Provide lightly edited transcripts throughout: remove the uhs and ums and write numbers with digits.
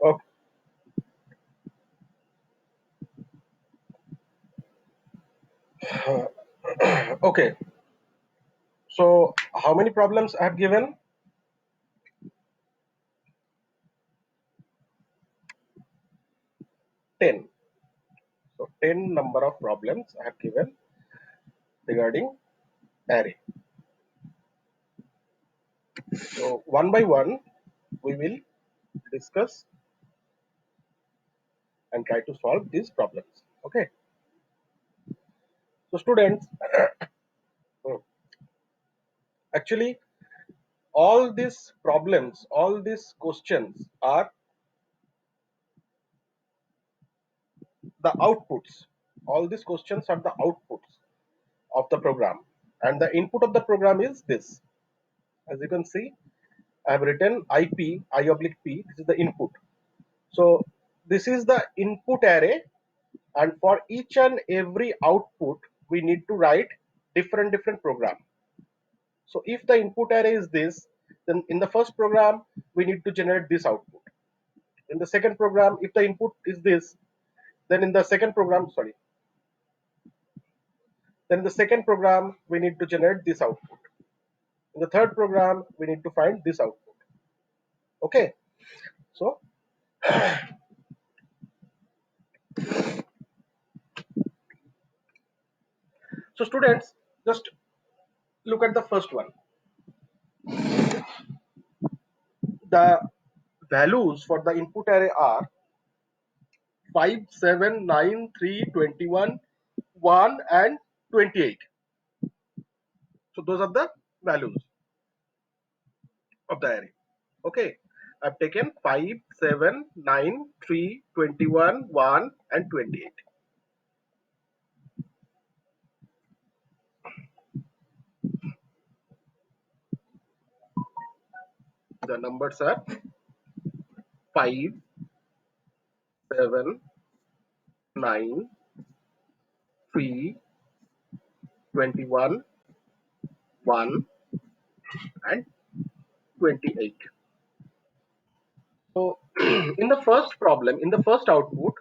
Okay. Okay. So how many problems I have given? 10. So 10 number of problems I have given regarding array. So one by one, we will discuss and try to solve these problems. Okay. So students, actually, all these problems, all these questions are the outputs. All these questions are the outputs of the program, and the input of the program is this. As you can see, I have written IP I oblique P. This is the input. So this is the input array, and for each and every output, we need to write different program. So if the input array is this, then in the first program we need to generate this output. In the second program, if the input is this, then in the second program, sorry, then in the second program we need to generate this output. In the third program, we need to find this output. Okay, so students, just look at the first one. The values for the input array are 5, 7, 9, 3, 21, 1 and 28. So those are the values of the array. Okay, I've taken 5, 7, 9, 3, 21, 1 and 28. The numbers are 5, 7, 9, 3, 21, 1 and 28. So in the first problem, in the first output,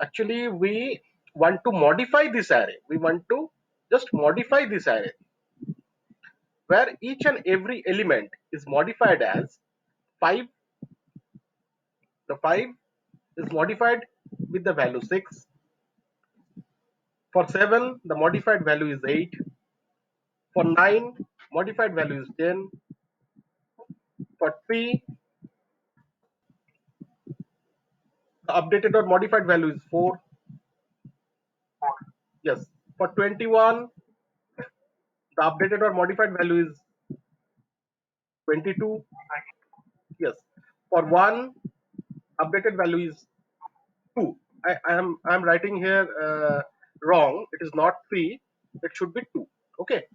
actually we want to modify this array. We want to just modify this array where each and every element is modified as 5. The 5 is modified with the value 6. For 7, the modified value is 8. For 9, modified value is 10. For 3, the updated or modified value is 4. Yes. For 21, the updated or modified value is 22. Yes. For 1, updated value is 2. I am writing here wrong. It is not 3. It should be 2. Okay.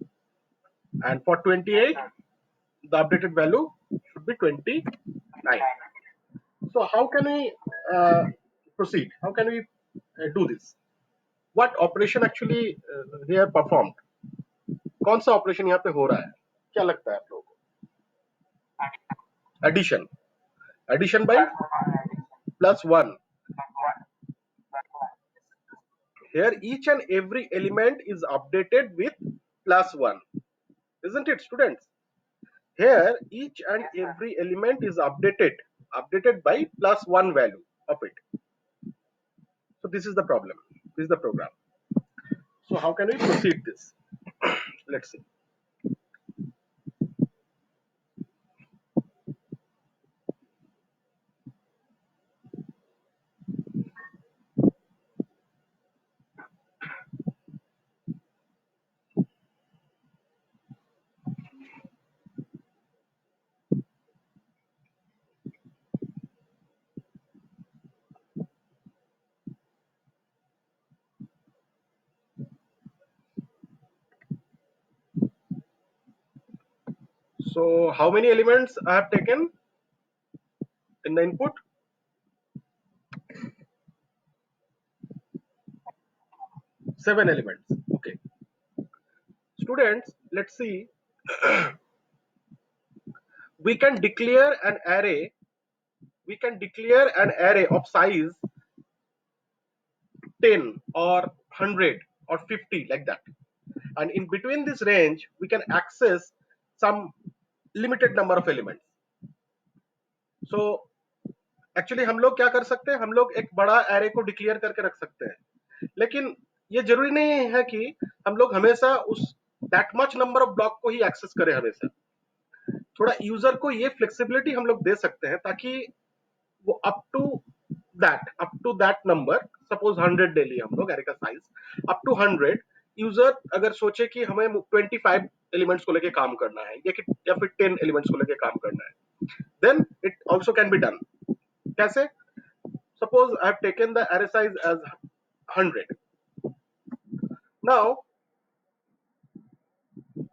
And for 28, the updated value should be 29. So how can we proceed? How can we do this? What operation actually here performed? कौन सा operation यहाँ पे हो रहा है? क्या लगता है आप लोगों को? Addition. Addition by plus 1. Here each and every element is updated with plus 1, isn't it, students? Here each and every element is updated by plus 1 value of it. So this is the problem, this is the program. So how can we proceed this? Let's see. So how many elements I have taken in the input? 7 elements. Okay, students, let's see. We can declare an array, we can declare an array of size 10 or 100 or 50, like that, and in between this range we can access some limited number of elements. So actually हम लोग क्या कर सकते हैं, हम लोग एक बड़ा एरे को डिक्लेयर करके रख सकते हैं, लेकिन ये जरूरी नहीं है कि हम लोग हमेशा उस that much number of block को ही एक्सेस करें हमेशा. थोड़ा यूजर को ये फ्लेक्सिबिलिटी हम लोग दे सकते हैं ताकि वो up to that number, suppose 100 ले लिया हम लोग एरे का साइज, अप टू 100 यूजर अगर सोचे कि हमें 25 एलिमेंट्स को लेके काम करना है या फिर 10 एलिमेंट्स को लेके काम करना है, then it also can be done. कैसे? Suppose I have taken the array size as 100. Now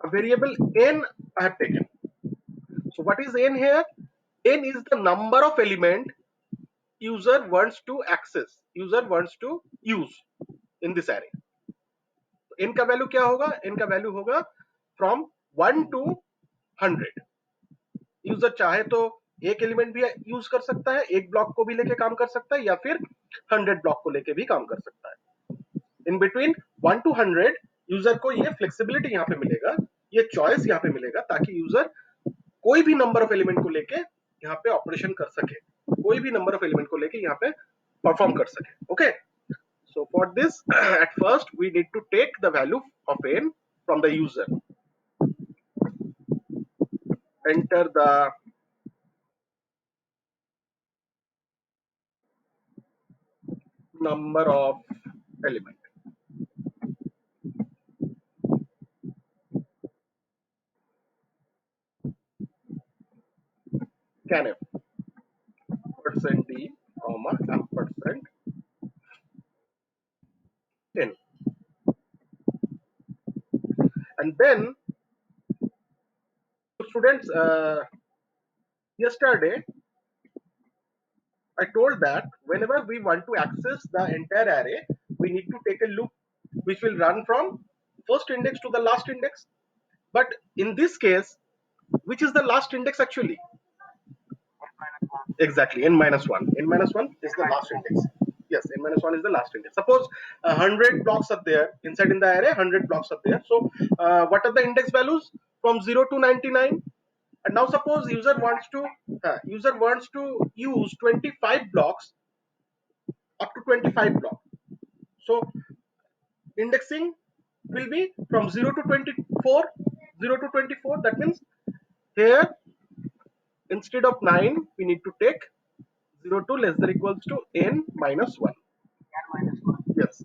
a variable n I have taken. So what is n here? N is the number of element user wants to access, user wants to use in this array. n का value क्या होगा? n का value होगा from 1 to 100. User चाहे तो एक element भी use कर सकता है, एक ब्लॉक को भी लेके काम कर सकता है, या फिर 100 ब्लॉक को लेके भी काम कर सकता है. इन बिटवीन 1 to 100 यूजर को ये फ्लेक्सिबिलिटी यहाँ पे मिलेगा, ये चॉइस यहाँ पे मिलेगा, ताकि यूजर कोई भी नंबर ऑफ एलिमेंट को लेके यहाँ पे ऑपरेशन कर सके, कोई भी नंबर ऑफ एलिमेंट को लेके यहाँ पे परफॉर्म कर सके. Okay, so for this at first we need to take the value of n from the user, enter the number of element. Scanf percent d comma ampersand n, and then students, yesterday I told that whenever we want to access the entire array, we need to take a loop which will run from first index to the last index. But in this case, which is the last index actually? Exactly, n minus 1. N minus 1 is the last index. Yes, n minus 1 is the last index. Suppose 100 blocks are there inside in the array, 100 blocks are there. So what are the index values? From 0 to 99. And now suppose user wants to use 25 blocks, up to 25 blocks. So indexing will be from 0 to 24. 0 to 24, that means here instead of 9 we need to take 0 to less than equals to n minus 1. Yes,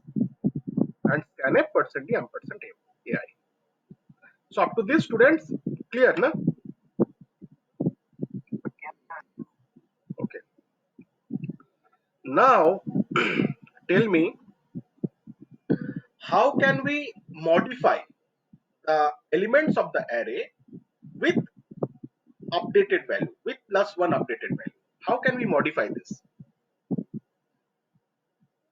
and scanf percent d ampersand ai. So up to this, students, clear na? Okay, now tell me, how can we modify the elements of the array with updated value, with plus 1 updated value? How can we modify this?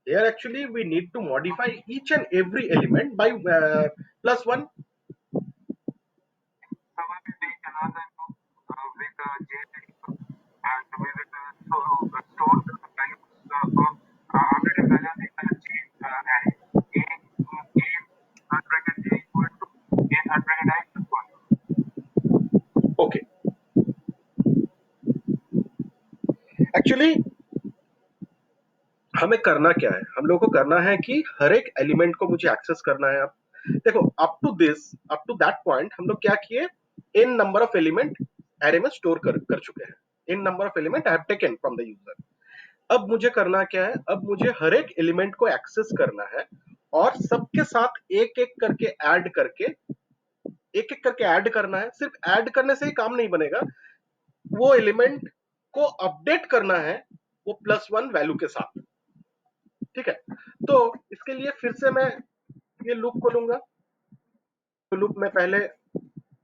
Here actually we need to modify each and every element by plus 1. Actually हमें करना क्या है, हम लोग को करना है कि हर एक एलिमेंट को मुझे एक्सेस करना है। अब देखो, अप टू दैट पॉइंट हम लोग क्या किए, n number of element array में स्टोर कर चुके हैं, n number of element I have taken from the user. अब मुझे करना क्या है, अब मुझे हर एक एलिमेंट को एक्सेस करना है और सबके साथ एक एक करके ऐड करना है। सिर्फ ऐड करने से ही काम नहीं बनेगा, वो एलिमेंट को अपडेट करना है वो +1 वैल्यू के साथ। ठीक है, तो इसके लिए फिर से मैं ये लूप को लूंगा। तो लूप में पहले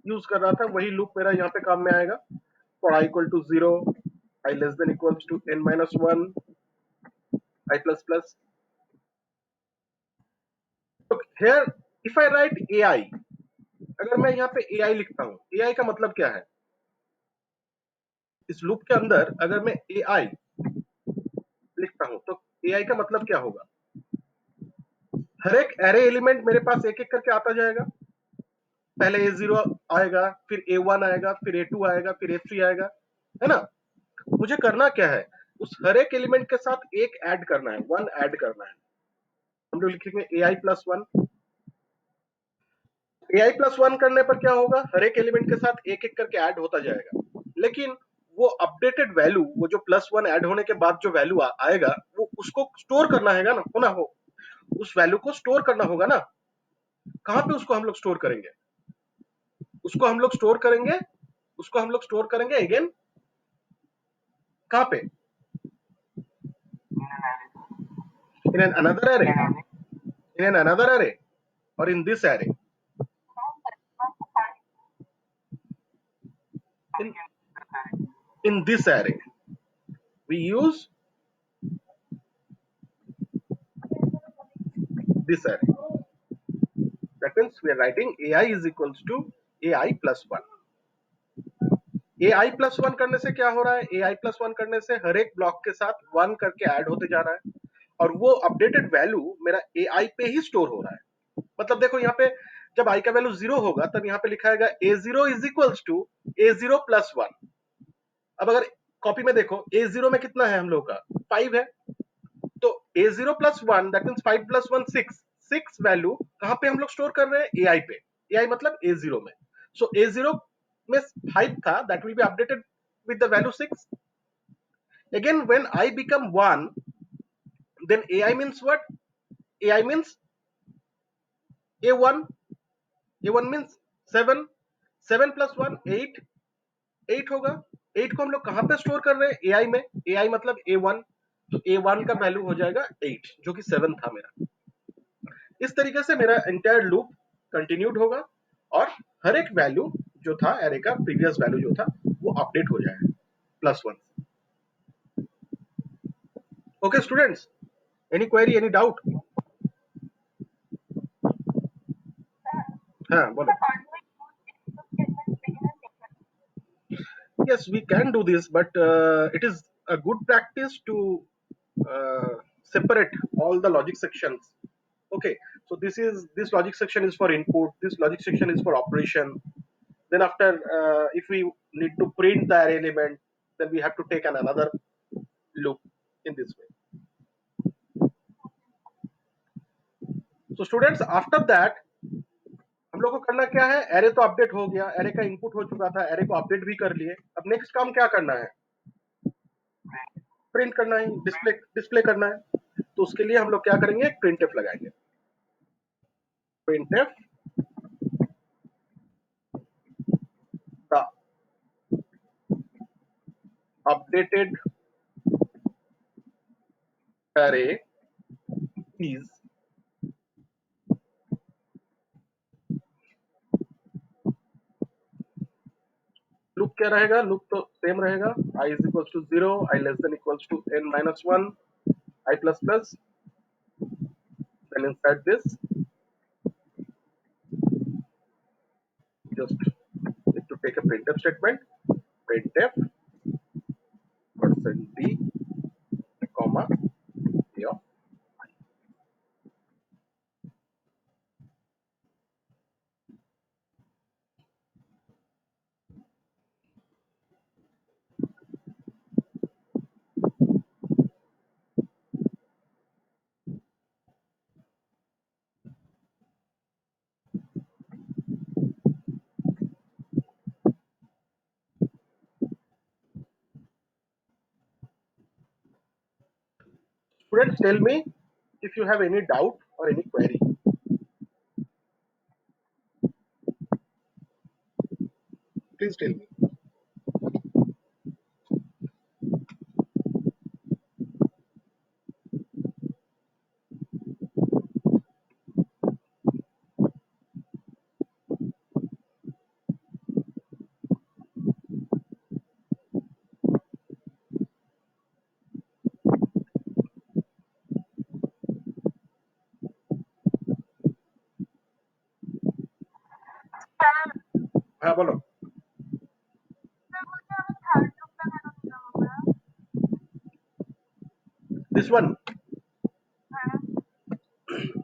यूज कर रहा था वही लूप मेरा यहाँ पे काम में आएगा। For i equal to 0, i less than equals to n-1, i plus plus. तो here if I write ai, अगर मैं यहाँ पे ai लिखता हूँ, ai का मतलब क्या है, इस लूप के अंदर अगर मैं ai लिखता हूँ तो ai का मतलब क्या होगा, हर एक एरे एलिमेंट मेरे पास एक एक करके आता जाएगा। पहले a0 आएगा, फिर a1 आएगा, फिर a2 आएगा, फिर a3 आएगा, है ना। मुझे करना क्या है, उस हर एक एलिमेंट के साथ एक ऐड करना है, वन ऐड करना है। हम लोग लिखेंगे ai+1। ai+1 करने पर क्या होगा, हर एक एलिमेंट के साथ एक एक करके ऐड होता जाएगा, लेकिन वो अपडेटेड वैल्यू, वो जो +1 ऐड होने के बाद जो वैल्यू आएगा, वो उसको स्टोर करना है ना, होना हो, उस वैल्यू को स्टोर करना होगा ना। कहां पे उसको हम लोग स्टोर करेंगे, उसको हम लोग स्टोर करेंगे उसको हम लोग स्टोर करेंगे अगेन कहां पे, in an another array, in an another array, or in this array, in this array we use this array. That means we are writing ai is equals to ai+1। ai+1 करने से क्या हो रहा है, ai+1 करने से हर एक block के साथ 1 करके ऐड होते जा रहा है, और वो अपडेटेड वैल्यू मेरा ai पे ही स्टोर हो रहा है। मतलब देखो यहाँ पे जब i का वैल्यू 0 होगा तब यहाँ पे लिखा है a0 is equals to a0+1। अब अगर कॉपी में देखो a0 में कितना है हम लोग का 5 है, तो a0+1 दैट मींस 5+1 6, 6 वैल्यू कहां पे हम लोग स्टोर कर रहे हैं, ai पे, ai मतलब a0 में। सो a0 में 5 था, that will be updated with the value 6। Again, when I become 1, then ai means what, ai means a1, a1 means 7, 7 plus 1 8, 8 होगा। 8 को हम लोग कहां पे स्टोर कर रहे हैं, ai में, ai मतलब a1, तो a1 का वैल्यू हो जाएगा 8 जो कि 7 था मेरा। इस तरीके से मेरा एंटायर लूप कंटिन्यूड होगा और हर एक वैल्यू जो था एरे का प्रीवियस वैल्यू जो था वो अपडेट हो जाएगा +1। Okay students, any query, any doubt? हाँ बोलो। Yes, we can do this, but it is a good practice to uh, separate all the logic sections. Okay, so this logic section is for input, this logic section is for operation. Then after, if we need to print the array element, then we have to take another loop in this way. So students, after that हम लोग को करना क्या है, array तो update हो गया, array का इनपुट हो चुका था, एरे को अपडेट भी कर लिए। अब नेक्स्ट काम क्या करना है, प्रिंट करना है, डिस्प्ले डिस्प्ले करना है। तो उसके लिए हम लोग क्या करेंगे, प्रिंटफ लगाएंगे। Printf the updated array is, loop क्या रहेगा, लूप तो सेम रहेगा, i is equals to 0, i less than equals to n-1, i plus plus, then inside this just need to take a printf statement, printf %d comma a of, Students, tell me if you have any doubt or any query. Please tell me. हाँ बोलो. This one.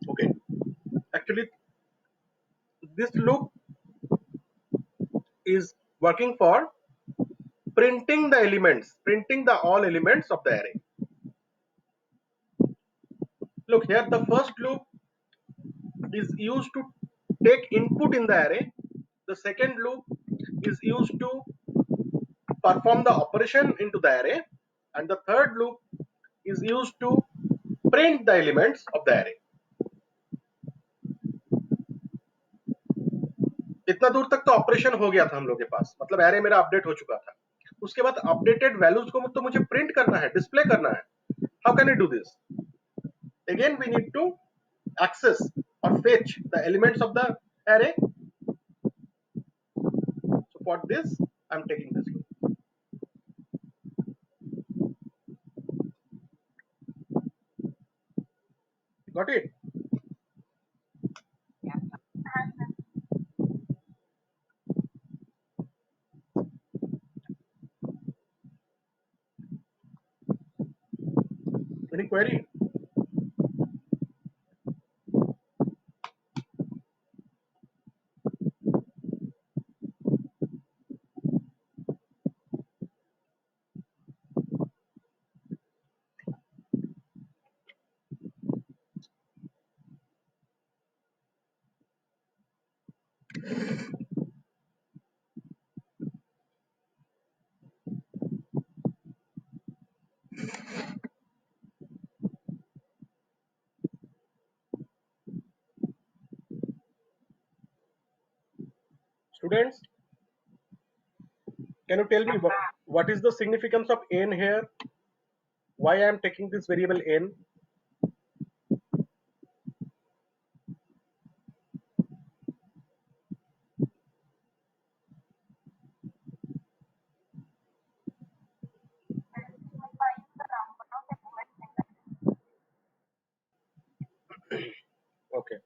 Okay. Actually, this loop is working for printing the elements, printing the all elements of the array. Look here, the first loop is used to take input in the array. The second loop is used to perform the operation into the array, and the third loop is used to print the elements of the array. इतना दूर तक तो operation हो गया था हम लोग के पास, मतलब एरे मेरा अपडेट हो चुका था. उसके बाद अपडेटेड वैल्यूज को तो मुझे प्रिंट करना है, डिस्प्ले करना है. How can I do this? Again we need to access or fetch the elements of the array. So for this I'm taking this loop. Got it? Any query? Students, can you tell me what is the significance of n here? Why I am taking this variable n? Okay.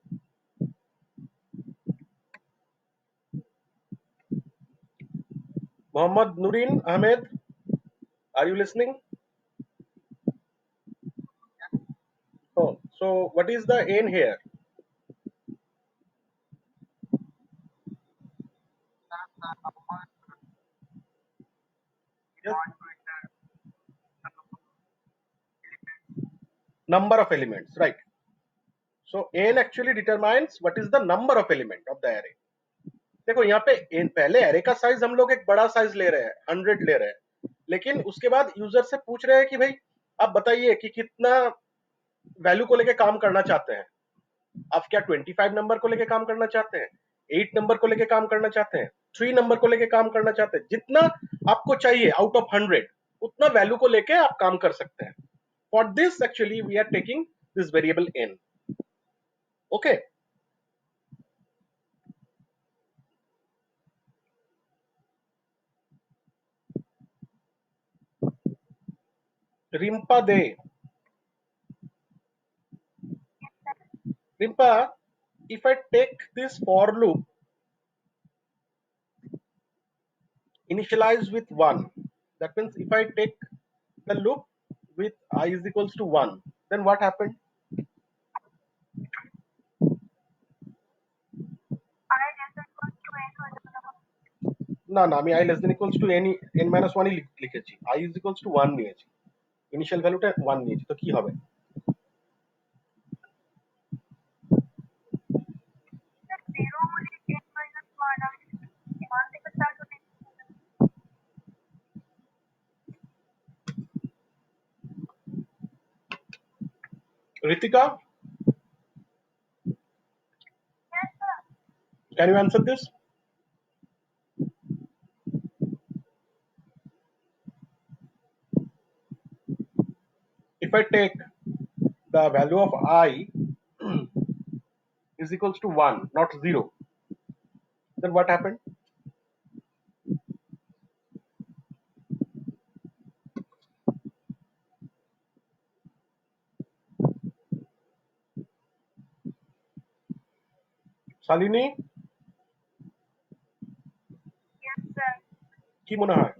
Mohammad Nureen Ahmed, are you listening? Oh, so what is the n here? Yes. Number of elements, right? So n actually determines what is the number of element of the array. देखो यहाँ पे पहले array का size हम लोग एक बड़ा size ले रहे हैं, 100 ले रहे हैं, लेकिन उसके बाद यूजर से पूछ रहे हैं कि भाई आप बताइए कि कितना वैल्यू को लेके काम करना चाहते हैं. आप क्या 25 नंबर को लेके काम करना चाहते हैं, 8 नंबर को लेके काम करना चाहते हैं, 3 नंबर को लेके काम करना चाहते हैं? जितना आपको चाहिए आउट ऑफ 100 उतना वैल्यू को लेके आप काम कर सकते हैं. For this actually we are taking this variable n. Okay. Rimpa दे. Rimpa, if I take this for loop initialize with 1, that means if I take the loop with I is equals to 1, then what happened? না না, আমি I less than equals to n minus 1 লিখেছি, I is equals to 1 নিয়েছি, initial ভ্যালুটা 1 নিয়েছি, তো কি হবে? Ritika, can you answer this? If I take the value of I is equals to 1, not 0, then what happened? Salini, কি মনে হয়?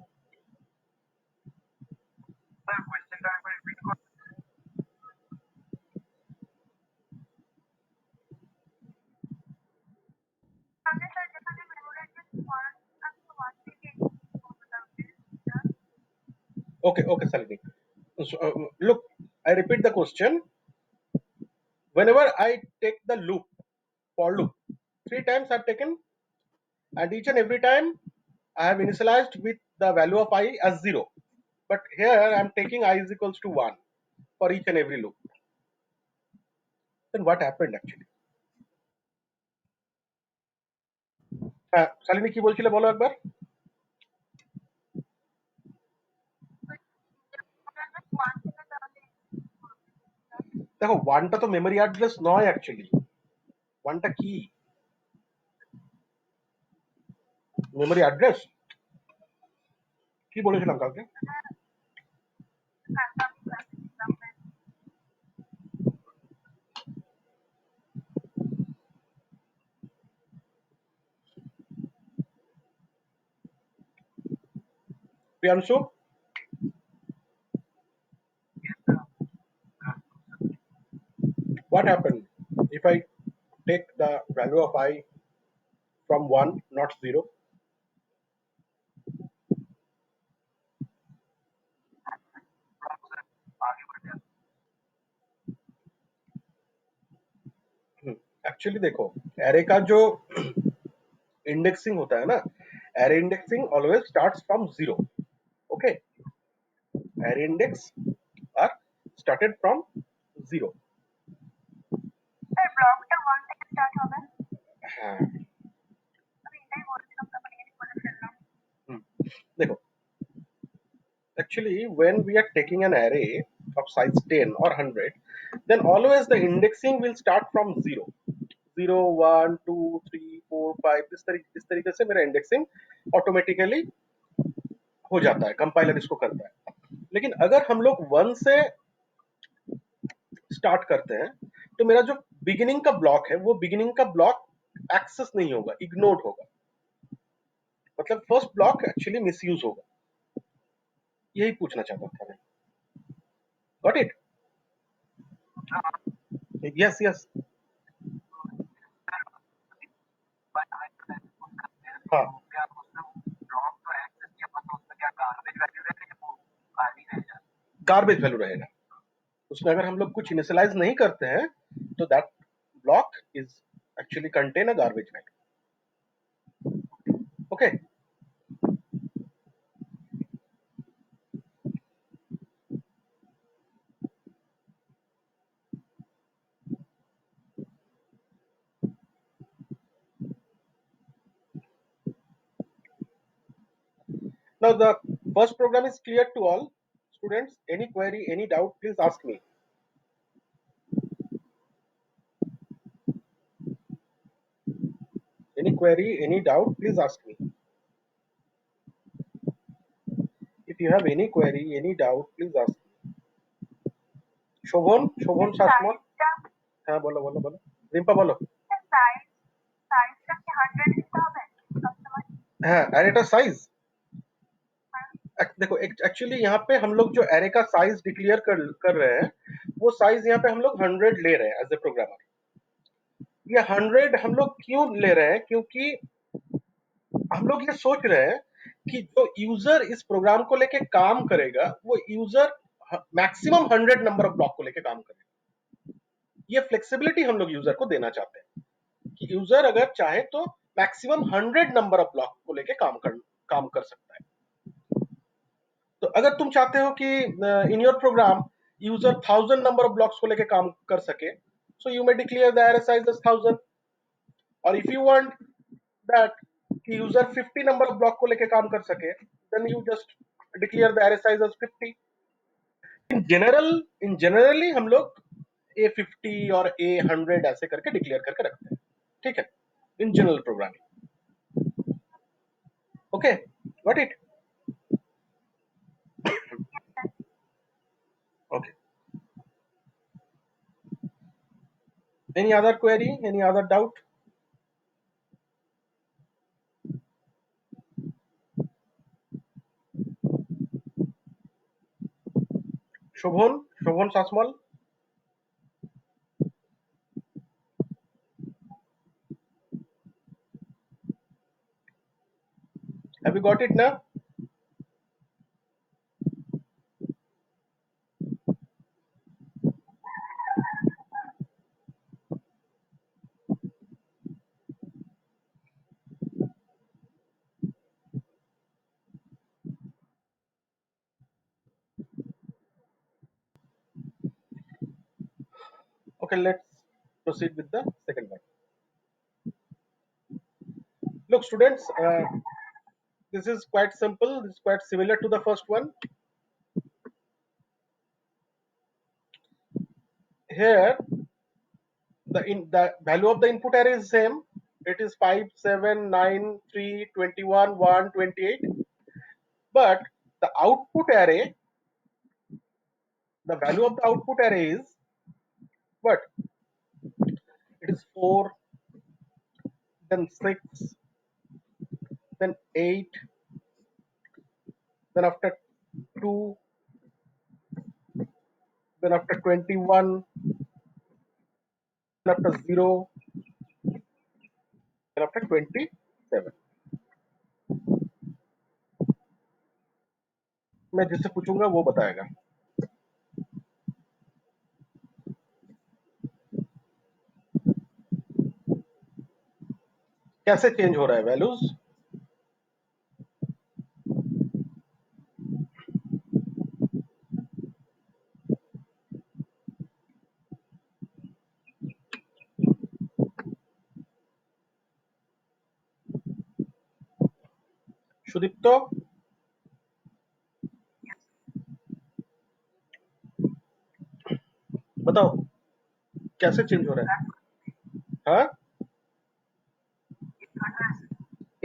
Okay, okay, Salini. So, look, I repeat the question. Whenever I take the loop, for loop, 3 times I've taken, and each and every time I have initialized with the value of I as 0. But here I'm taking I is equals to 1 for each and every loop. Then what happened actually? Shalini কি বলছিলে বলো একবার। দেখো ওয়ানটা তো memory address নয় actually, ওয়ানটা কি মেমোরি অ্যাড্রেস কি বলেছিলাম কালকে? Priyanshu, what happened if I take the value of I from 1, not 0? Actually देखो, एरे का जो इंडेक्सिंग होता है ना, array indexing always starts from 0. Okay, array index are started from 0. हाँ, देखो, actually when we are taking an array of size 10 or 100, then always the indexing will start from 0. 0 1 2 3 4 5 इस तरीके से मेरा इंडेक्सिंग ऑटोमेटिकली हो जाता है, कंपाइलर इसको करता है. लेकिन अगर हम लोग 1 से स्टार्ट करते हैं तो मेरा जो बिगिनिंग का ब्लॉक है वो बिगिनिंग का ब्लॉक एक्सेस नहीं होगा, इग्नोर्ड होगा. मतलब फर्स्ट ब्लॉक एक्चुअली मिसयूज होगा. यही पूछना चाहता था मैं. Got it? Yes yes. हाँ, गार्बेज वैल्यू रहेगा उसमें. अगर हम लोग कुछ इनिशियलाइज नहीं करते हैं तो that block is actually contain a garbage value. Okay. Now the first program is clear to all students. Any query, any doubt, please ask me. Any query, any doubt, please ask me. If you have any query, any doubt, please ask me. Shovan, Shovan Sasmal. হ্যাঁ বলো বলো বলো. রিম্পা বলো. হ্যাঁ, অ্যারেটা size देखो actually यहाँ पे हम लोग जो एरे का साइज डिक्लेयर कर रहे हैं वो साइज यहाँ पे हम लोग 100 ले रहे हैं एज ए प्रोग्रामर. ये 100 हम लोग क्यों ले रहे हैं? क्योंकि हम लोग ये सोच रहे हैं कि जो यूजर इस प्रोग्राम को लेके काम करेगा वो user maximum 100 number of block को लेके काम करेगा. ये फ्लेक्सिबिलिटी हम लोग यूजर को देना चाहते हैं कि यूजर अगर चाहे तो मैक्सिमम 100 नंबर ऑफ ब्लॉक को लेके काम कर सकता है. तो अगर तुम चाहते हो कि in your program user 1000 number of blocks को लेके काम कर सके, so you may declare the array size as 1000. और इफ यू वांट दैट कि यूजर 50 नंबर ऑफ ब्लॉक को लेके काम कर सके, then you just declare the array size as 50. In generally हम लोग A50 और A100 ऐसे करके डिक्लेयर करके रखते हैं, ठीक है, in general programming. Okay, got it. Okay, any other query, any other doubt? Shobhon Sasmal, have you got it now? Okay, let's proceed with the second one. Look, students, this is quite simple. This is quite similar to the first one. Here, the value of the input array is same. It is 5, 7, 9, 3, 21, 1, 28. But the output array, the value of the output array is what? It is 4, then 6, then 8, then after 2, then after 21, then after 0, then after 27. मैं जिससे पूछूंगा वो बताएगा. कैसे change हो रहा है values? Sudipto, बताओ कैसे चेंज हो रहा है? हाँ,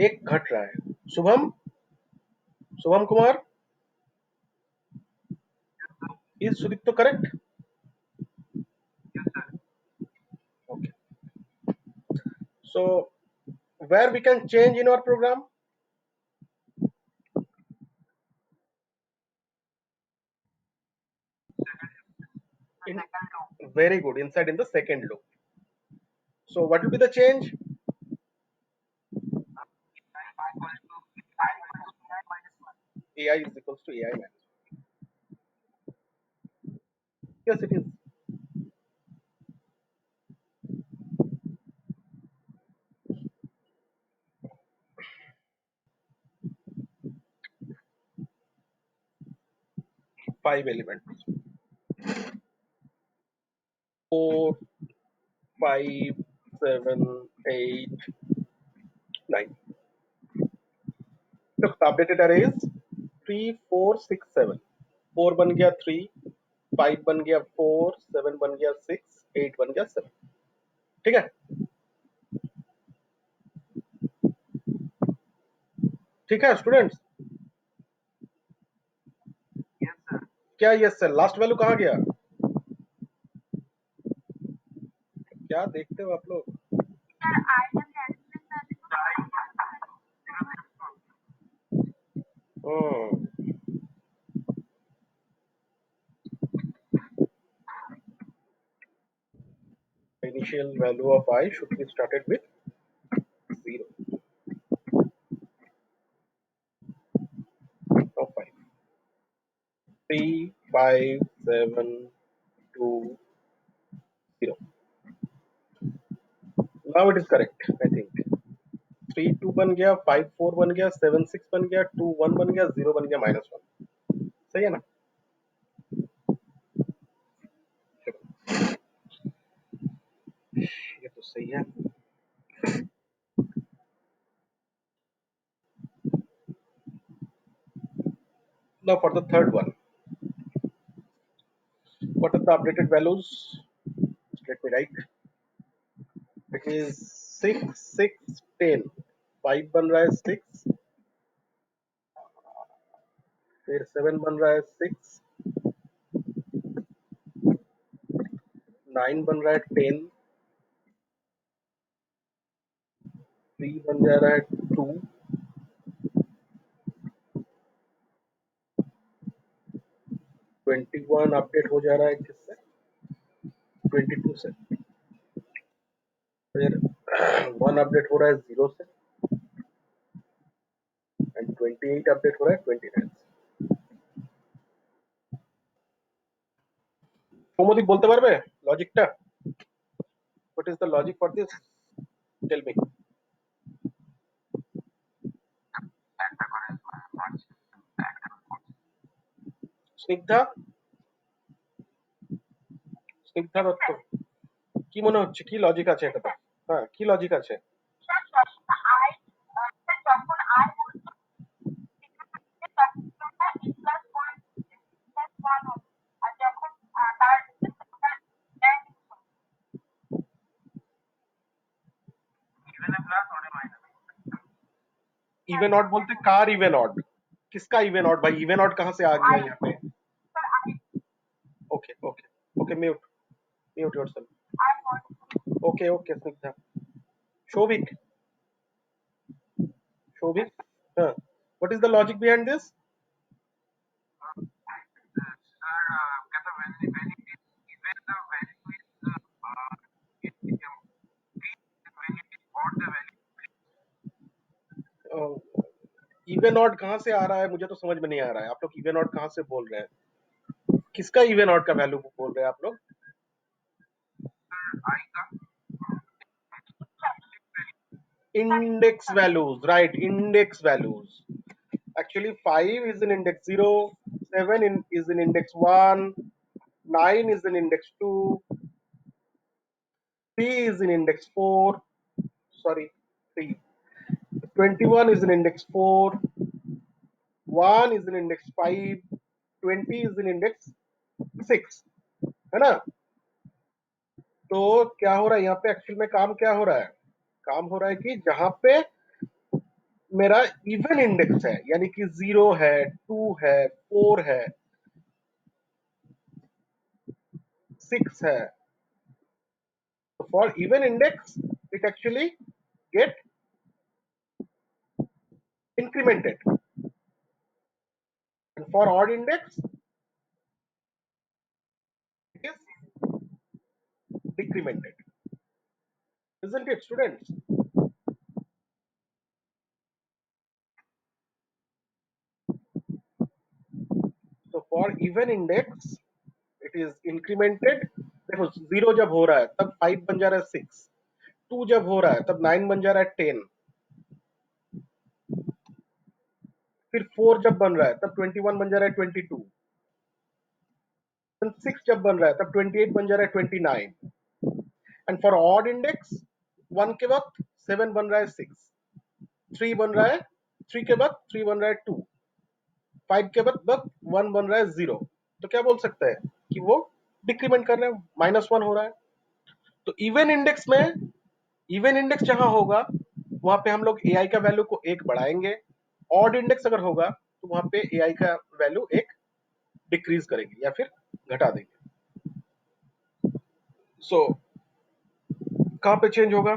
एक घट रहा है. Shubham, Shubham Kumar, is Sudipto correct? Okay. So where we can change in our program? In, very good, inside in the second loop. So what will be the change? AI is equals to AI minus. Yes, it is. Five elements. 4, 5, 7, 8, 9. Look, the updated array is 3, 4, 6, 7. 4 बन गया 3, 5 बन गया 4, 7 बन गया 6, 8 बन गया 7. ठीक है, ठीक है स्टूडेंट्स? क्या यस सर? लास्ट वैल्यू कहाँ गया? क्या देखते हो आप लोग? Initial value of I should be started with 0. Now 5. 3, 5, 7, 2, 0. Now it is correct, I think. 3, 2 बन गया, 5, 4 बन गया, 7, 6 बन गया, 2, 1 बन गया, 0 बन गया, -1. सही है ना? सही है. Now for the third one, what are the updated values? Let me write. It is 6, 6, 10. 5 बन रहा है 6, फिर 7 बन रहा है 6, 9 बन रहा है 10, 3 बन जा रहा है 2, 21 अपडेट हो जा रहा है किससे? 22 से. फिर 1 अपडेट हो रहा है 0 से, एंड 28 अपडेट हो रहा है 29 से. সৌম্যদীপ বলতে পারবে লজিকটা? What is the logic for this? Tell me. Snigdha, Snigdha Dutta, কি মনে হচ্ছে, কি লজিক আছে এটাতে? হ্যাঁ, কি লজিক আছে? इवन ऑड बोलते कार इवन ऑड, किसका इवन ऑड भाई? इवन ऑड कहाँ से आ गया यहाँ पे? Okay okay okay, mute, mute yourself. Okay okay Snigdha. Shovik, Shovik, हाँ, what is the logic behind this? Even odd कहाँ से आ रहा है, मुझे तो समझ में नहीं आ रहा है. आप लोग इवन ऑड कहाँ से बोल रहे हैं? किसका इवन ऑड का वैल्यू बोल रहे हैं आप लोग? Index values, right? Index values. Actually, 5 is in index 0, 7 is in index 1, 9 is in index 2, 3 is in index 4, sorry, 3. 21 is in index 4, 1 is in index 5, 20 is in index 6. है ना? तो क्या हो रहा है यहाँ पे? एक्चुअल में काम क्या हो रहा है? काम हो रहा है कि जहां पे मेरा इवन इंडेक्स है, यानी कि 0 है, 2 है, 4 है, 6 है. So for even index, it actually get incremented, and for odd index, it is decremented, isn't it, students? So for even index, it is incremented. देखो 0 जब हो रहा है तब 5 बन जा रहा है 6, 2 जब हो रहा है तब 9 बन जा रहा है 10, फिर 4 जब बन रहा है तब 21 बन जा रहा है 22, 6 जब बन रहा है तब 28 बन जा रहा है 29, एंड फॉर ऑड इंडेक्स 1 के वक्त 7 बन रहा है 6, 3 बन रहा है, 3 के बाद 3 बन रहा है 2, 5 के बाद 1 बन रहा है 0. तो क्या बोल सकते हैं कि वो डिक्रीमेंट कर रहे हैं, -1 हो रहा है. तो इवन इंडेक्स में, इवन इंडेक्स जहां होगा वहां पे हम लोग एआई का वैल्यू को 1 बढ़ाएंगे. ऑड इंडेक्स अगर होगा तो वहां पे एआई का वैल्यू 1 डिक्रीज करेंगे या फिर घटा देंगे. सो कहां पे चेंज होगा?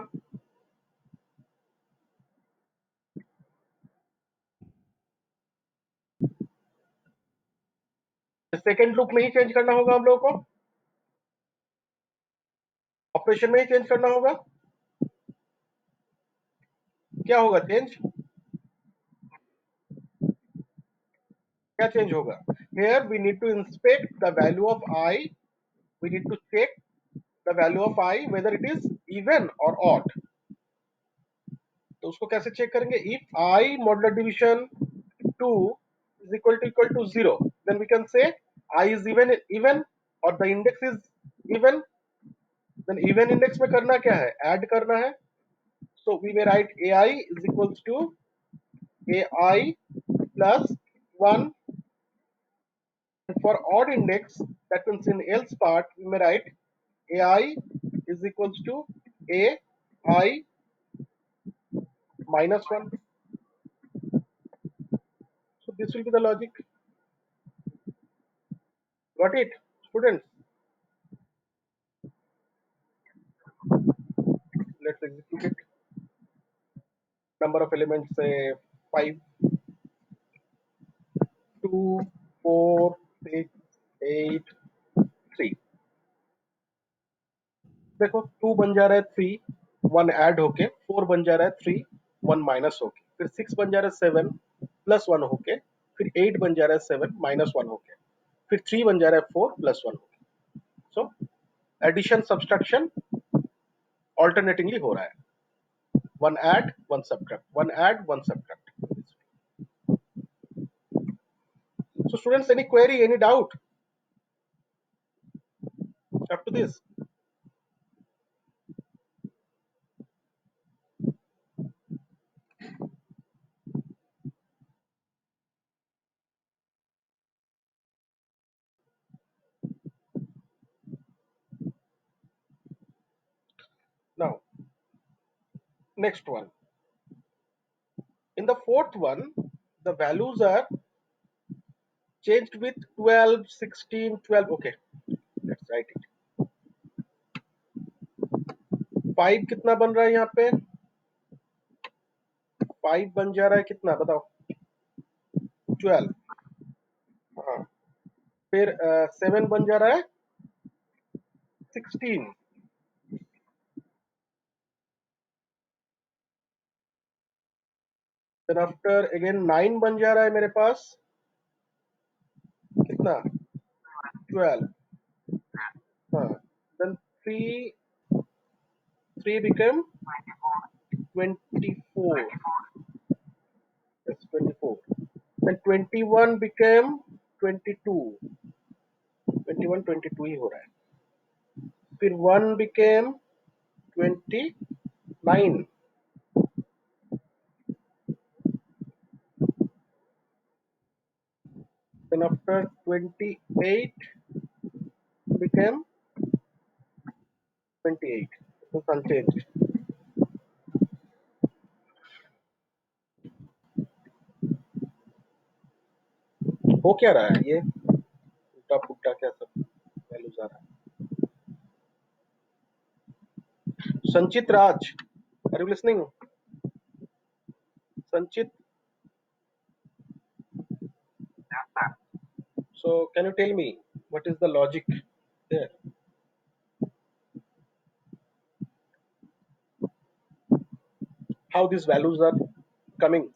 सेकेंड लूप में ही चेंज करना होगा हम लोगों को, ऑपरेशन में ही चेंज करना होगा. क्या होगा चेंज? क्या चेंज होगा? Here we need to inspect the value of I. We need to check the value of I whether it is even or odd. तो उसको कैसे चेक करेंगे? If I modular division 2 is equal to 0, then we can say I is even or the index is even. Then even index में करना क्या है, add करना है. So we may write ai is equals to ai plus 1. And for odd index, that means in else part, we may write ai is equals to ai minus 1. So this will be the logic. Got it, students? Let's execute it. Number of elements say 5, 2, 4, 6, 8, 3. देखो 2 बन जा रहा है 3, 1 add होके 4 बन जा रहा है 3, 1 माइनस होके, फिर 6 बन जा रहा है 7 प्लस 1 होके, फिर 8 बन जा रहा है 7 माइनस 1 होके, फिर 3 बन जा रहा है 4 प्लस 1 होके. सो एडिशन सब्सट्रैक्शन ऑल्टरनेटिंगली हो रहा है. One add one subtract, one add one subtract. So students, any query, any doubt up to this? Now, next one. In the fourth one, the values are changed with 12, 16, 12. Okay, let's write it. 5 कितना बन रहा है यहाँ पे? 5 बन जा रहा है कितना बताओ? 12. हाँ. फिर 7 बन जा रहा है 16. Then after again 9 बन जा रहा है मेरे पास कितना? 12. हाँ. Then 3 became 24. Yes, 24. Then 21 became 22. 21, 22 ही हो रहा है. फिर 1 became 29. Then after 28 became 28. It was unchanged. हो क्या रहा है ये? उल्टा पुल्टा क्या सब वैल्यूज आ रहा है? Sanchit Raj, are you listening? Sanchit, so can you tell me what is the logic there? How these values are coming?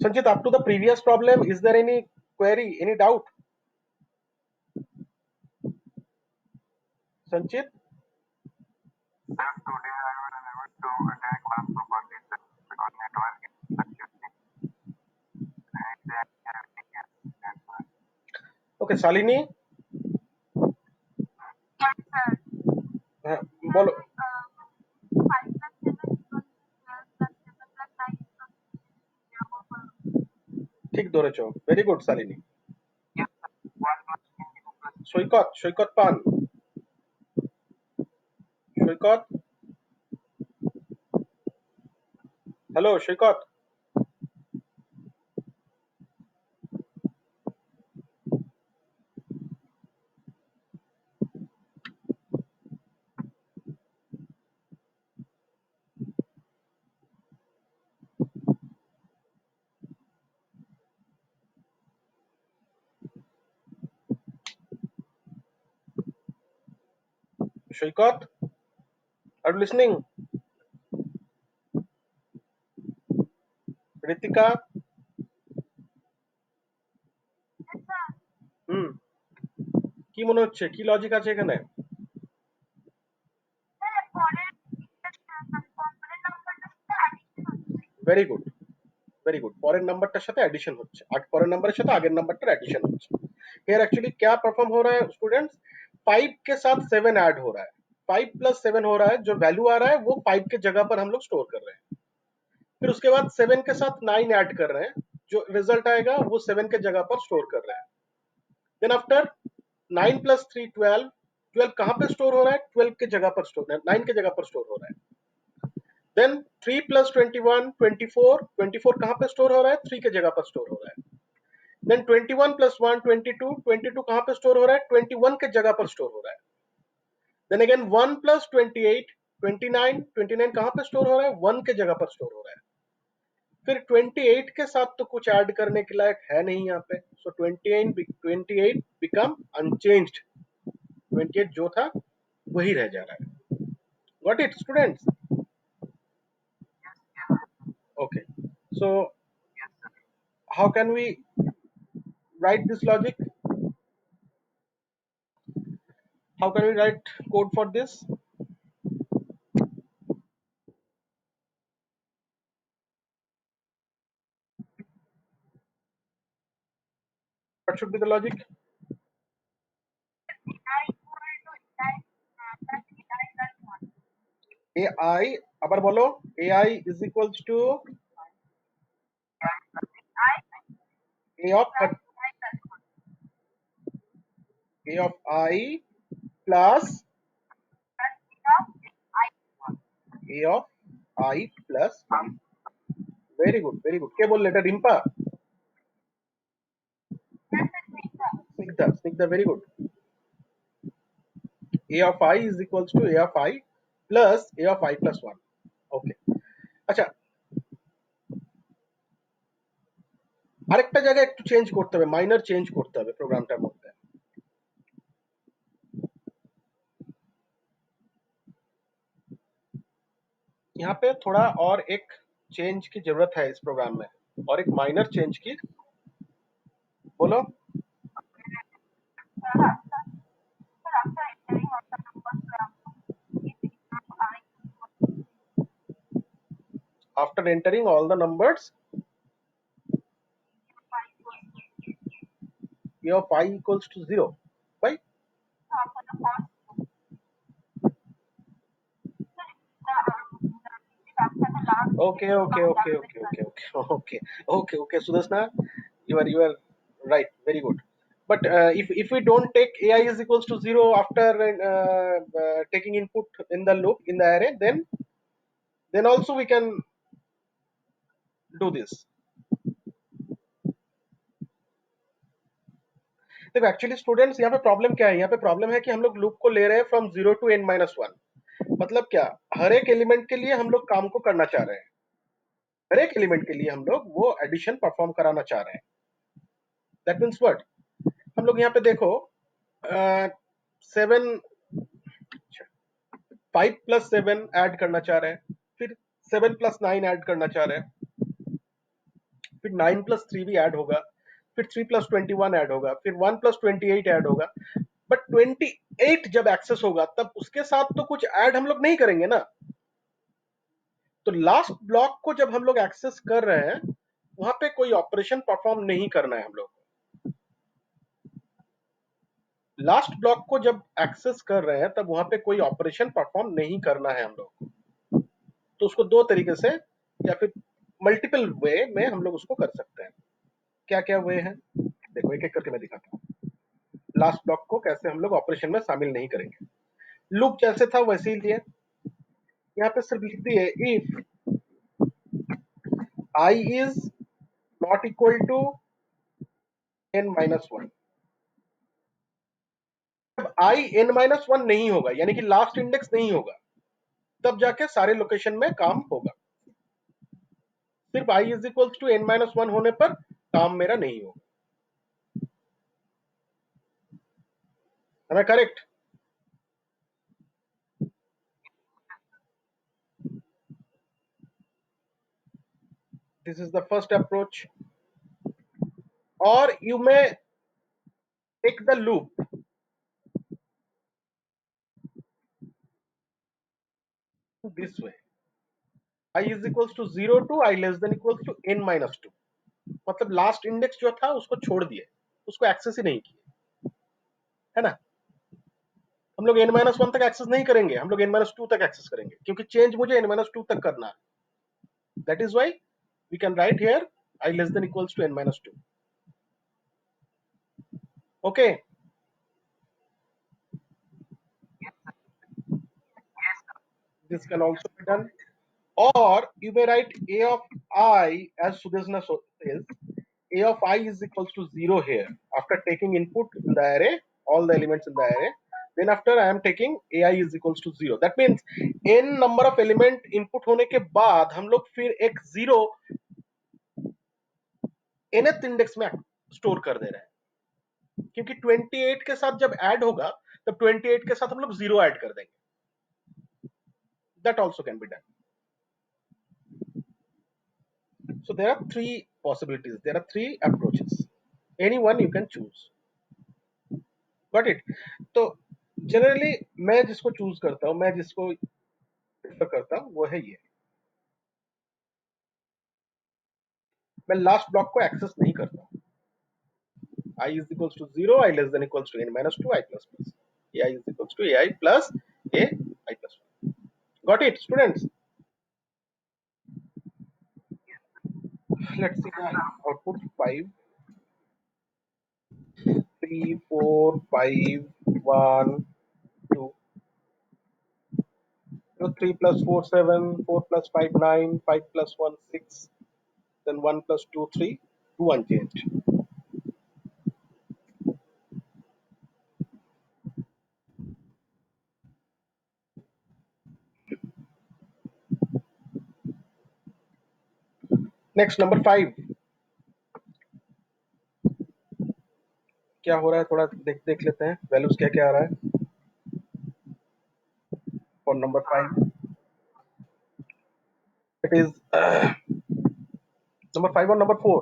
Sanchit, up to the previous problem, is there any query, any doubt? Sanchit? Okay, Shalini? हाँ, बोलो. ঠিক ধরেছো. Very good, Shalini. Saikat, Saikat পান. Saikat? Hello, Saikat? Saikat? Are you listening? Ritika? হুম. কি মনে হচ্ছে? কি লজিক আছে এখানে? Very good, very good. পরের নাম্বারটার সাথে এডিশন হচ্ছে, পরের নাম্বারের সাথে আগের নাম্বারটার एडिशन হচ্ছে। हियर एक्चुअली क्या परफॉर्म हो रहा है स्टूडेंट्स, 5 के साथ 7 ऐड हो रहा है, 5 प्लस 7 हो रहा है, जो वैल्यू आ रहा है वो 5 के जगह पर हम लोग स्टोर कर रहे हैं। फिर उसके बाद 7 के साथ 9 ऐड कर रहे हैं, जो रिजल्ट आएगा वो 7 के जगह पर स्टोर कर रहे हैं। देन आफ्टर 9 प्लस 3 12, 12 कहां पे स्टोर हो रहा है, 12 के जगह पर स्टोर, 9 के जगह पर स्टोर हो रहा है। देन 3 प्लस 21 24, 24 कहां पे स्टोर हो रहा है, 3 के जगह पर स्टोर हो रहा है। देन 21 प्लस 1 22, 22 कहां पे स्टोर हो रहा है, 21 के जगह पर स्टोर हो रहा है। देन अगेन 1 प्लस 28 29, 29 कहां पे स्टोर हो रहा है, 1 के जगह पर स्टोर हो रहा है। फिर 28 के साथ तो कुछ ऐड करने के लायक है नहीं यहाँ पे, सो 28 बिकम अनचेंज्ड, 28 जो था वही रह जा रहा है। Got it students? Okay, so how can we write this logic? How can we write code for this? What should be the logic? AI, আবার বলো, AI is equals to A of A of I plus A of I plus 1. Very good, very good. কে বললে এটা, Rimpa? Snigdha, Snigdha, very good. A of I is equals to A of I plus A of I plus 1. Okay. আচ্ছা, আরেকটা জায়গায় একটু change করতে হবে, minor change করতে হবে প্রোগ্রামটার মধ্যে। यहाँ पे थोड़ा और एक चेंज की जरूरत है इस प्रोग्राम में, और एक माइनर चेंज की। बोलो। After entering all the numbers, A of I equals to 0. Why? Okay, okay, okay, okay, okay, okay, okay, okay, okay. Sudashna, you are right. Very good. But if we don't take AI is equals to 0 after taking input in the loop in the array, then also we can do this. देखो actually students, यहाँ पे problem क्या है, यहाँ पे problem है कि हम लोग लूप को ले रहे हैं फ्रॉम 0 to n-1। मतलब क्या, हर एक एलिमेंट के लिए हम लोग काम को करना चाह रहे हैं, हर एक एलिमेंट के लिए हम लोग वो एडिशन परफॉर्म कराना चाह रहे हैं। दैट मीन्स व्हाट, हम लोग यहाँ पे देखो, 7, 5 प्लस 7 ऐड करना चाह रहे हैं, फिर 7 प्लस 9 ऐड करना चाह रहे हैं, फिर 9 प्लस 3 भी ऐड होगा, फिर 3 प्लस 21 ऐड होगा, फिर 1 प्लस 28 ऐड होगा। बट 28 जब एक्सेस होगा तब उसके साथ तो कुछ ऐड हम लोग नहीं करेंगे ना। तो लास्ट ब्लॉक को जब हम लोग एक्सेस कर रहे हैं, वहां पे कोई ऑपरेशन परफॉर्म नहीं करना है हम लोग। लास्ट ब्लॉक को जब एक्सेस कर रहे हैं तब वहां पे कोई ऑपरेशन परफॉर्म नहीं करना है हम लोग। तो उसको दो तरीके से या फिर मल्टीपल वे में हम लोग उसको कर सकते हैं। क्या क्या वे हैं, देखो एक एक करके मैं दिखाता हूँ। लास्ट ब्लॉक को कैसे हम लोग ऑपरेशन में शामिल नहीं करेंगे। लूप जैसे था वैसे ही लिए, यहाँ पे सिर्फ लिख दिए if I is not equal to n-1। जब I n-1 नहीं होगा, यानी कि लास्ट इंडेक्स नहीं होगा, तब जाके सारे लोकेशन में काम होगा। सिर्फ I is equals to n-1 होने पर काम मेरा नहीं होगा। Am I correct? This is the first approach. Or you may take the loop this way. I is equals to 0 to I less than equals to n minus 2. मतलब last index जो था उसको छोड़ दिए, उसको एक्सेस ही नहीं किए, है ना। हम लोग n माइनस वन तक एक्सेस नहीं करेंगे, हम लोग n माइनस टू तक एक्सेस करेंगे, क्योंकि चेंज मुझे n माइनस टू तक करना है। That is why we can write here I less than equals to n minus 2. Okay, this can also be done. Or you may write a of I, as Sudeshna says, a of I is equals to 0 here. After taking input in the array, all the elements in the array, then after I am taking ai is equals to 0. That means n number of element input होने के बाद हम लोग फिर एक 0 nth index में store कर दे रहे हैं, क्योंकि 28 के साथ जब ऐड होगा तब 28 के साथ हम लोग 0 ऐड कर देंगे. That also can be done. So there are three possibilities. There are three approaches. Any one you can choose. Got it? तो जनरली मैं जिसको चूज करता हूं, मैं जिसको प्रेफर करता हूं, वो है ये. मैं लास्ट ब्लॉक को एक्सेस नहीं करता. I is equals to 0, I less than equals to n minus 2, I plus plus. ai is equals to ai plus a I plus 1. Got it, students? Let's see the output. 5, 3, 4, 5, 1, 2. So 3 plus 4, 7, 4 plus 5, 9, 5 plus 1, 6, then 1 plus 2, 3, 2 unchanged. Next, number 5. क्या हो रहा है थोड़ा देख लेते हैं, values क्या क्या आ रहा है for number 5. It is number 5 or number 4.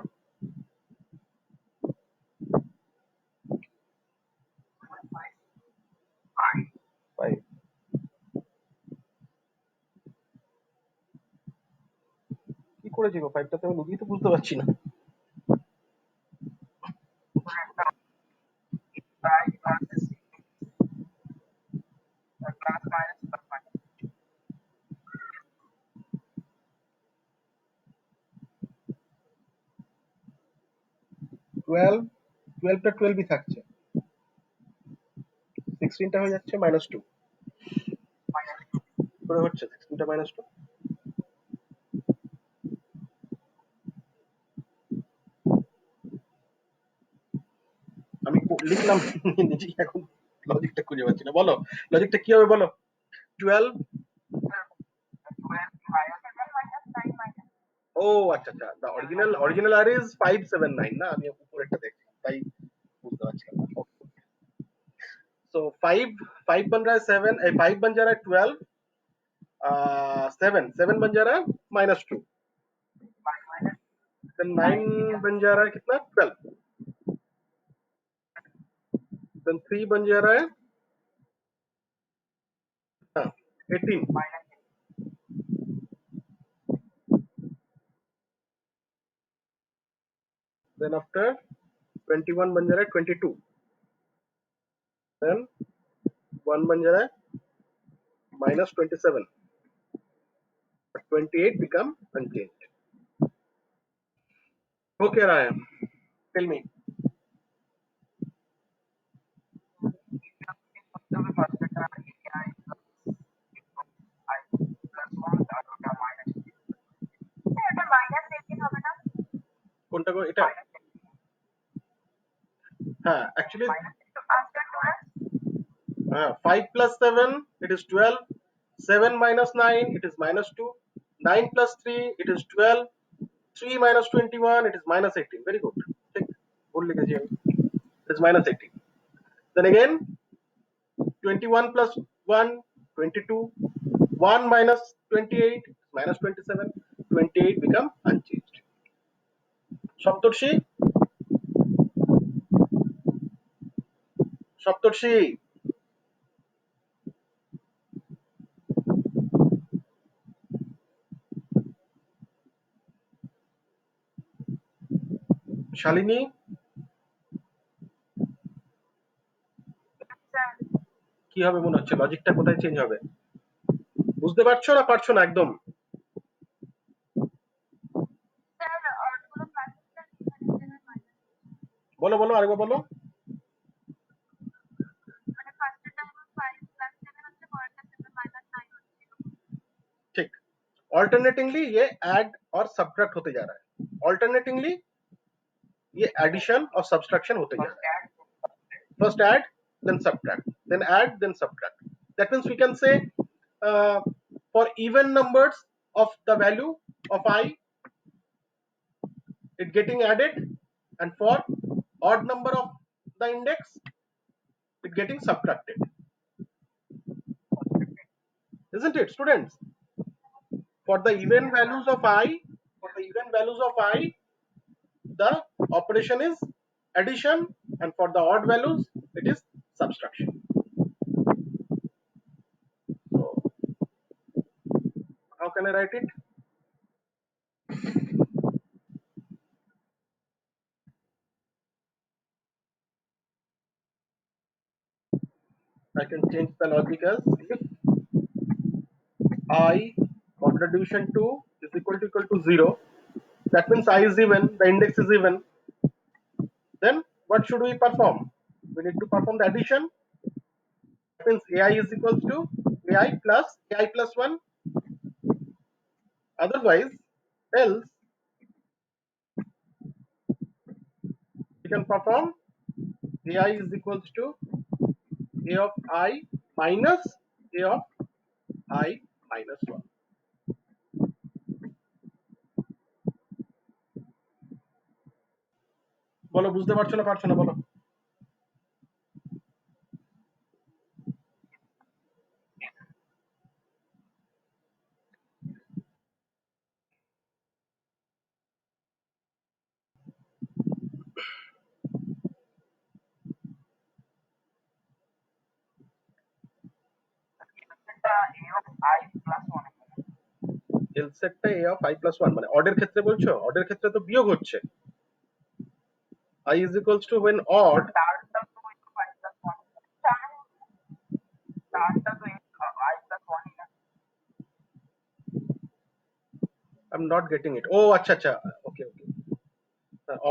5. কি করেছি গো, 5টাতে আমি নিজেই তো বুঝতে পারছি না. 12, 12টা 12ই থাকছে, 16টা হয়ে যাচ্ছে -2 করে হচ্ছে, 16টা -2. আমি লিখলাম নিজেই এখন লজিকটা খুঁজে পাচ্ছি না. বলো লজিকটা কি হবে, বলো. 12. ও আচ্ছা আচ্ছা, the original array is 579 না, আমি উপরেরটা দেখছি তাই বুঝতে পারছিলাম না. So 5, 5 बन रहा है 7, 5 बन जा रहा है 12, 7, 7 बन जा रहा है -2, then 9 बन जा रहा है कितना, 12, then 3 बन जा रहा है, हाँ, 18, then after 21 बन जा रहा है 22, then 1 बन जा रहा है -27, but 28 become unchanged. हो क्या रहा है, टेल मी. কোনটা এটা, হ্যাঁ actually 5 plus 7 it is 12, 7 minus 9 it is -2, 9 plus 3 it is 12, 3 minus 21 it is -18. Very good. ठीक, भूल लिखेছি আমি, it is -18. Then again 21 plus 1, 22, 1 minus 28 -27, 28 become unchanged. সপ্তর্ষি, সপ্তর্ষি, শালিনী, কি হবে মনে হচ্ছে? লজিকটা কোথায় চেঞ্জ হবে? বুঝতে পারছো না পারছো না একদম? বলো বলো আরেকবার বলো। ठीक। ऑल्टरनेटिंगली ये ऐड और सब्ट्रैक्ट होते जा रहा है, ऑल्टरनेटिंगली ये एडिशन और सब्सट्रैक्शन होते जा रहा है। First aid, then subtract, then add, then subtract. That means we can say for even numbers of the value of I, it getting added, and for odd number of the index, it getting subtracted, isn't it, students? For the even values of I, for the even values of I, the operation is addition, and for the odd values it is subtraction. So how can I write it? I can change the logic as if I contribution 2 is equal to 0, that means I is even, the index is even, then what should we perform? We need to perform the addition. That means AI is equals to AI plus 1. Otherwise, else we can perform AI is equals to A of I minus A of I minus 1. বলো বুঝতে পারছো না পারছো না বলো। এল সেটটা A of I plus 1 মানে অর্ডের ক্ষেত্রে বলছো? অর্ডের ক্ষেত্রে তো বিয়োগ হচ্ছে। I is equals to when odd, I'm not getting it. Oh আচ্ছা আচ্ছা, ওকে ওকে,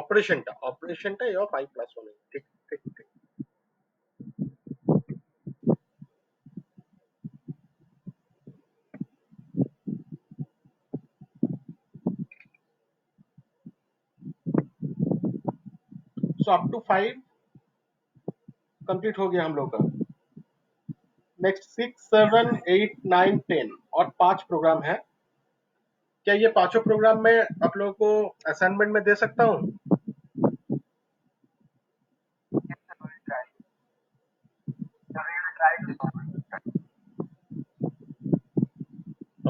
অপারেশনটা A of I plus 1, ঠিক ঠিক ঠিক। सो अप टू 5 कंप्लीट हो गया हम लोग का। नेक्स्ट 6 7 8 9 10 और 5 प्रोग्राम है। क्या ये पांचों प्रोग्राम मैं आप लोगों को असाइनमेंट में दे सकता हूँ?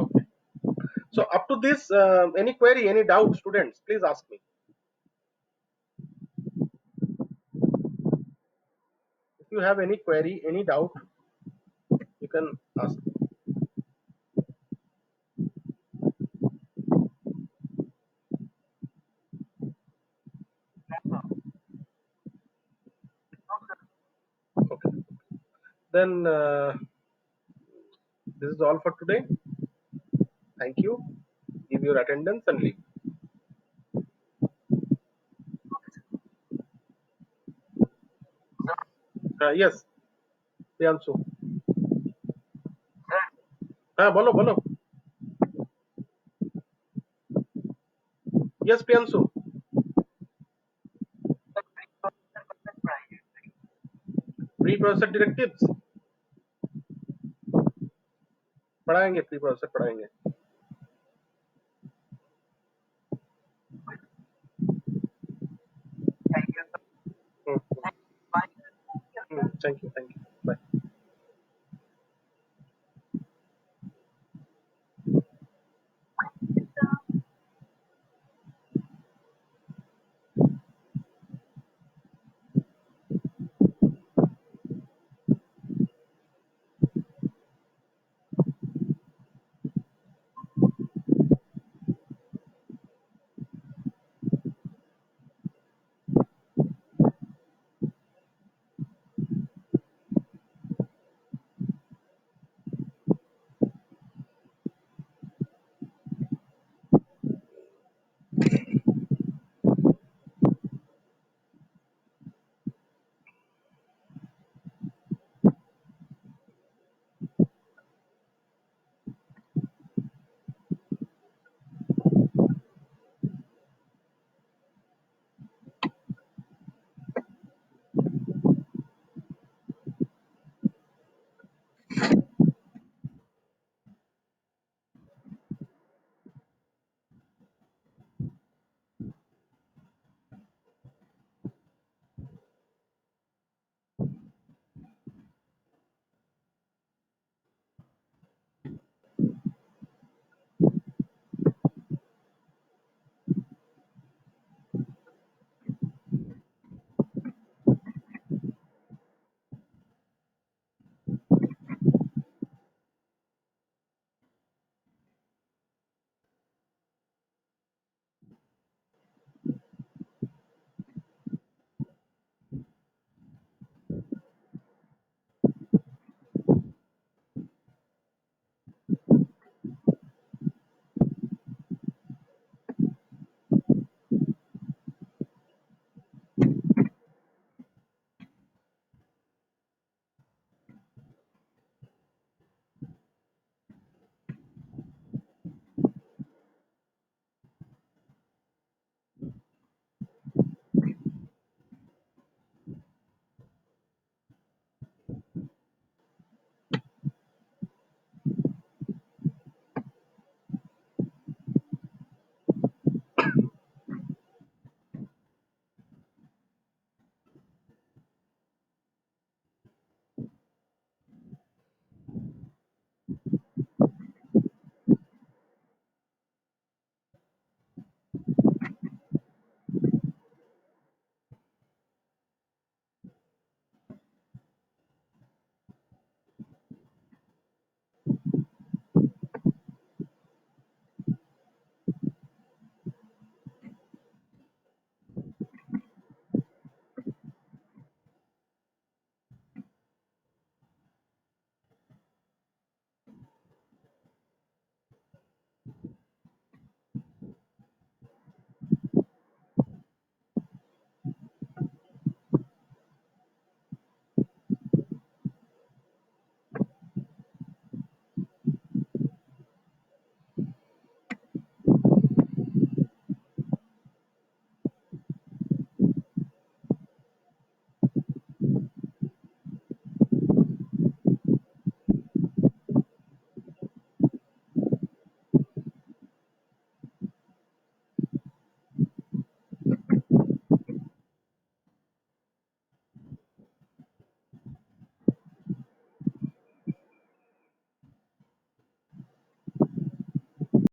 Okay. So up to this, any query, any doubt, students, please ask me. If you have any query, any doubt, you can ask. Okay. Then this is all for today. Thank you. Give your attendance and leave. Yes, Priyanshu. हाँ बोलो बोलो। Yes, Priyanshu. Pre process directives पढ़ाएंगे, pre process पढ़ाएंगे। Thank you thank you.